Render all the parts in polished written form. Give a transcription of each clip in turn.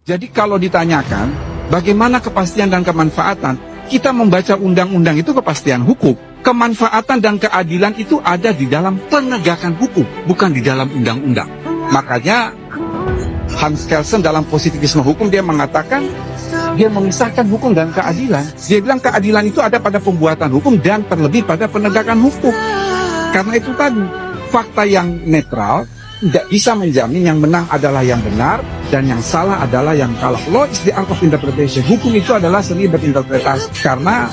Jadi kalau ditanyakan bagaimana kepastian dan kemanfaatan, kita membaca undang-undang itu kepastian hukum. Kemanfaatan dan keadilan itu ada di dalam penegakan hukum, bukan di dalam undang-undang. Makanya Hans Kelsen dalam positivisme hukum dia mengatakan dia memisahkan hukum dan keadilan. Dia bilang keadilan itu ada pada pembuatan hukum dan terlebih pada penegakan hukum. Karena itu tadi fakta yang netral tidak bisa menjamin yang menang adalah yang benar dan yang salah adalah yang kalah. Law is the art of interpretation. Hukum itu adalah seni berinterpretasi. Karena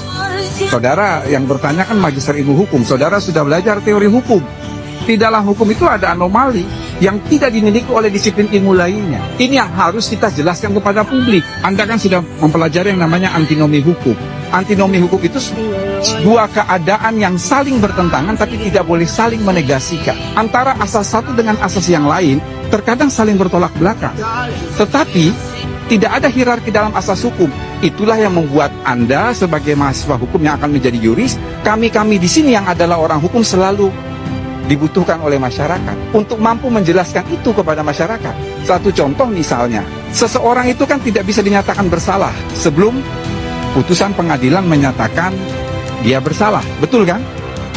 saudara yang bertanya kan magister ilmu hukum, saudara sudah belajar teori hukum. Di dalam hukum itu ada anomali yang tidak dimiliki oleh disiplin ilmu lainnya. Ini yang harus kita jelaskan kepada publik. Anda kan sudah mempelajari yang namanya antinomi hukum. Antinomi hukum itu dua keadaan yang saling bertentangan tapi tidak boleh saling menegasikan. Antara asas satu dengan asas yang lain terkadang saling bertolak belakang. Tetapi tidak ada hierarki dalam asas hukum. Itulah yang membuat Anda sebagai mahasiswa hukum yang akan menjadi yuris, kami di sini yang adalah orang hukum selalu dibutuhkan oleh masyarakat untuk mampu menjelaskan itu kepada masyarakat. Satu contoh misalnya, seseorang itu kan tidak bisa dinyatakan bersalah sebelum putusan pengadilan menyatakan dia bersalah, betul kan?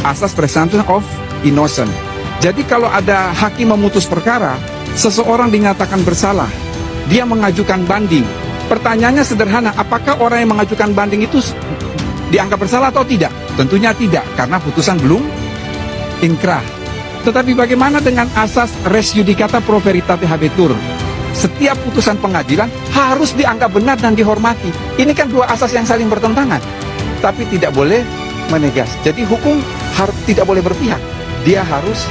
Asas presumption of innocence. Jadi kalau ada hakim memutus perkara, seseorang dinyatakan bersalah, dia mengajukan banding. Pertanyaannya sederhana, apakah orang yang mengajukan banding itu dianggap bersalah atau tidak? Tentunya tidak, karena putusan belum inkrah. Tetapi bagaimana dengan asas res judicata pro veritate habetur? Setiap putusan pengadilan harus dianggap benar dan dihormati. Ini kan dua asas yang saling bertentangan, tapi tidak boleh menegas. Jadi hukum tidak boleh berpihak. Dia harus